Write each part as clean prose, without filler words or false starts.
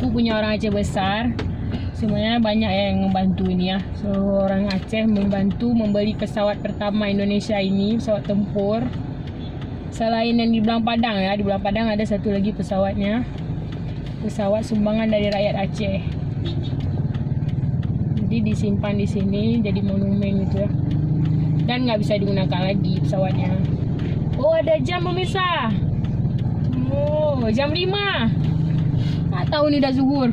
suku punya orang Aceh besar. Semuanya banyak yang membantu ini ya. So orang Aceh membantu membeli pesawat pertama Indonesia ini, pesawat tempur. Selain yang di Belang Padang ya, di Belang Padang ada satu lagi pesawatnya. Pesawat sumbangan dari rakyat Aceh. Jadi disimpan di sini jadi monumen gitu ya. Dan nggak bisa digunakan lagi pesawatnya. Oh ada jam pemirsa. Oh jam 5. Tak tahu ni dah zuhur.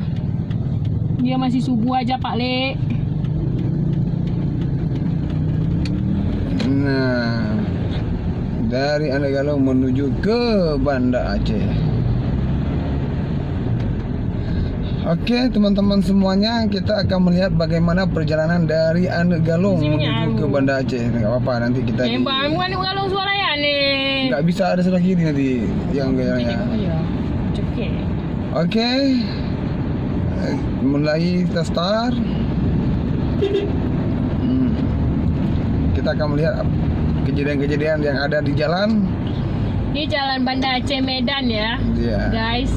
Dia masih subuh aja Pak Lek. Nah, dari Anak Galung menuju ke Banda Aceh. Oke teman-teman semuanya, kita akan melihat bagaimana perjalanan dari Anak Galung menuju ke Banda Aceh. Nggak apa-apa, nanti kita Bang, Anak Galung suara ya nih. nggak bisa ada sebelah kiri nanti yang gayanya. Oke. Oke, mulai kita start. Kita akan melihat kejadian-kejadian yang ada di jalan. Ini jalan Banda Aceh Medan ya, guys.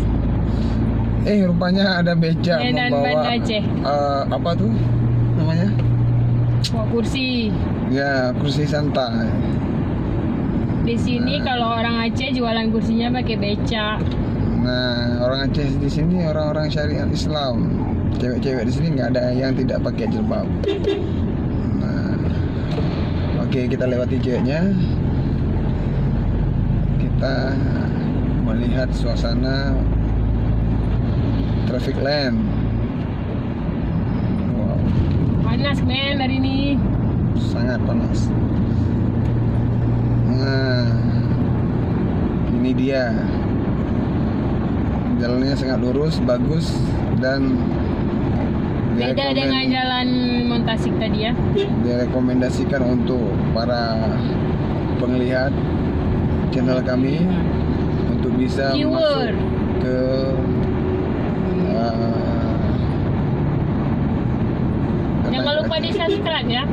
Rupanya ada beca Medan membawa Banda Aceh. apa tuh namanya? Kursi. Ya, kursi santai. Di sini kalau orang Aceh jualan kursinya pakai beca. Nah, orang Aceh di sini orang-orang syariat Islam. Cewek-cewek di sini nggak ada yang tidak pakai jilbab. Nah, oke, kita lewati ceweknya. Kita melihat suasana traffic lane. Wow, Panas men hari ini. sangat panas. Nah, ini dia. Jalannya sangat lurus, bagus, dan Beda dengan jalan Montasik tadi ya. direkomendasikan untuk para pengelihat channel kami untuk bisa masuk ke jangan lupa di subscribe ya.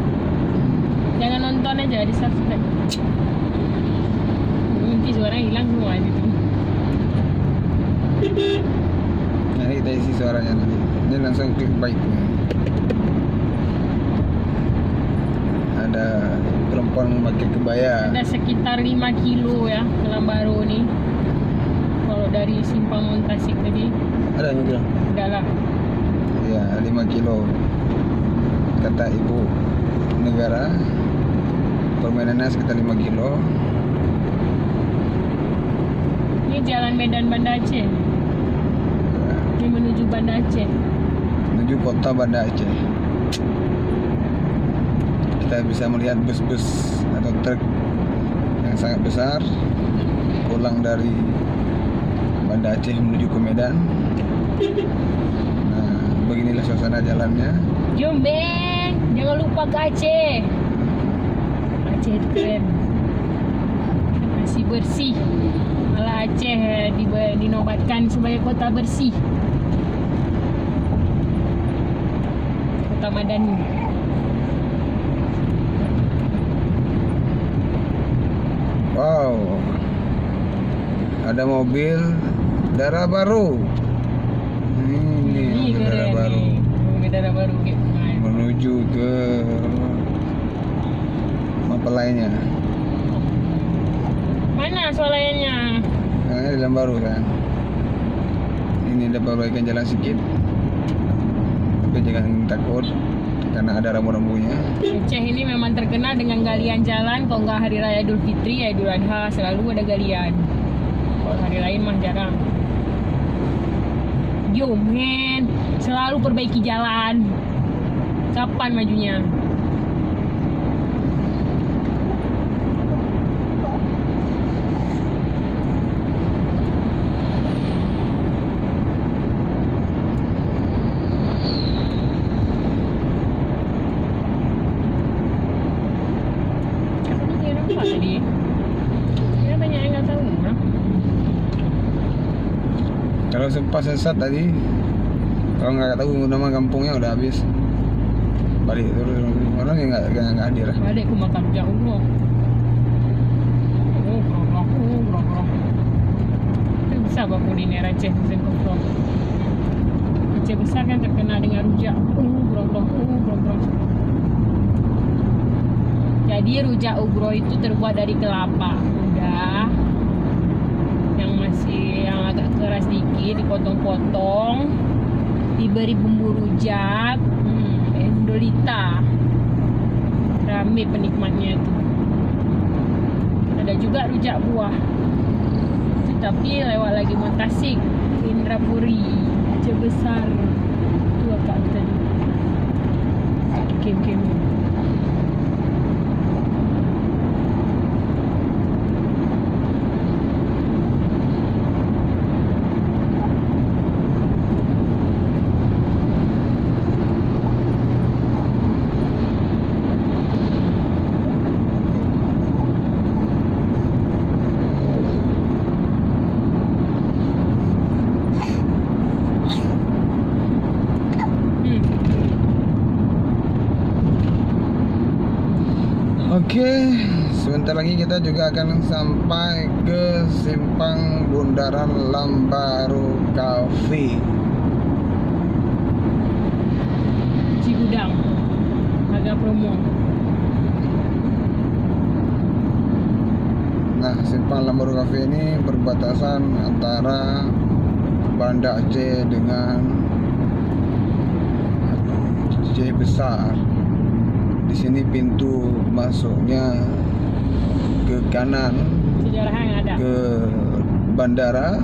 Jangan nonton aja, di subscribe. Nanti suara hilang semua gitu. Nanti kita isi suaranya nanti. Ini langsung klik baik. Ada perempuan memakai kebaya. Ada sekitar 5 kilo ya ke Lambaru nih. Kalau dari Simpang Montasik tadi. Ada yang bilang? Udah lah. Ya, 5 kilo. Kata ibu negara, permainannya sekitar 5 kilo. Ini jalan Medan Banda Aceh. Ini menuju Banda Aceh. Menuju kota Banda Aceh. Kita bisa melihat bus-bus atau truk yang sangat besar pulang dari Banda Aceh menuju ke Medan. Nah, beginilah suasana jalannya. Jom Ben, jangan lupa ke Aceh. Aceh itu keren. Masih bersih. Malah Aceh dinobatkan sebagai kota bersih. Kota Madani. Wow, ada mobil darah baru. Ini darah baru. Mobil darah baru gitu. Menuju ke Mapelainya. Mana swalayannya? Nah, ini dalam baru kan. Ini ada perbaikan jalan sedikit. Tapi jangan takut karena ada rambu-rambunya. Aceh ini memang terkenal dengan galian jalan. Kalau nggak hari raya Idul Fitri ya Idul Adha selalu ada galian. Kalau hari lain mah jarang. Yo men, selalu perbaiki jalan. Kapan majunya? Apa tadi? Ya banyak yang nggak tahu. Kalau sempat sesat tadi, kalau nggak tahu nama kampungnya udah habis. Balik terus orang yang nggak hadir. Balik ke makam Allah. Bisa apa kuliner Aceh musim kosong. Aceh besar kan terkenal dengan rujak. Brong. Jadi rujak ugro itu terbuat dari kelapa muda yang agak keras dikit, dipotong-potong, diberi bumbu rujak, endolita. Rame penikmatnya itu. Ada juga rujak buah. Tapi lewat lagi Tasik, Indrapuri, Aceh besar. Itu apa tadi? Kem. Oke, sebentar lagi kita juga akan sampai ke simpang bundaran Lambaru Cafe. Cigudang, harga promo. Nah, simpang Lambaru Cafe ini berbatasan antara Banda Aceh dengan Aceh besar. Di sini pintu masuknya ke kanan, Sejarahnya yang ada. ke bandara,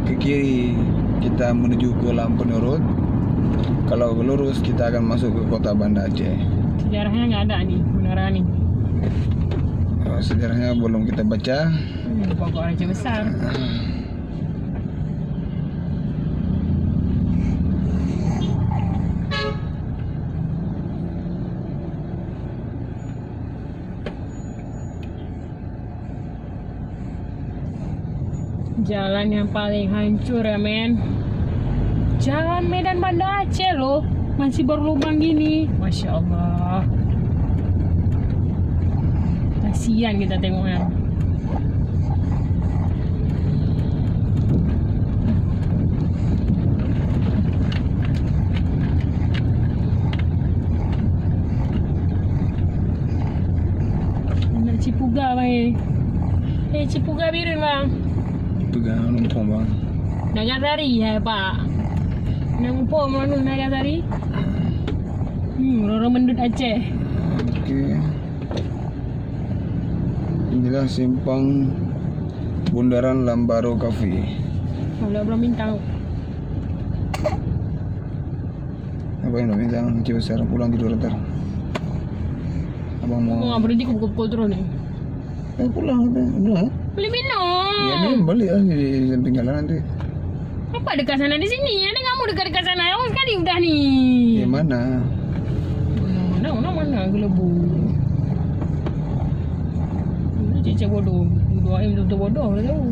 ke kiri kita menuju ke Lampu Nurut. Kalau lurus kita akan masuk ke kota Banda Aceh. Sejarahnya nggak ada nih, beneran nih. Sejarahnya belum kita baca. Pokok Aceh besar. Jalan yang paling hancur ya men. Jalan Medan Banda Aceh loh, masih berlubang gini. Masya Allah. Kasian kita tengoknya. Nak Cipuga bang. Cipuga biru bang. Pegang numpang bang. Nagasari ya pak. Nampo mana Nagasari? Roro Mendut Aceh. Oke. Inilah simpang bundaran Lambaru Cafe. Belum bintang. Apa yang namanya jangan Aceh besar pulang tidur ntar. Abang Aku mau. nggak berhenti pukul terus nih. Pulang udah. Beli minum. Ya minum balik ya di samping jalan nanti. Apa dekat sana di sini? Ada kamu dekat sana. Oh sekali udah nih. Di mana? Mana gelebu. Ini cicak bodoh. Doain betul bodoh dah tahu.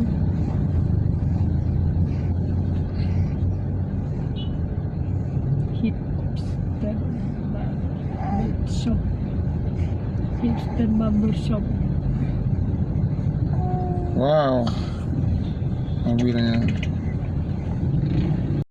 Hipster barber shop. Wow. Mobilnya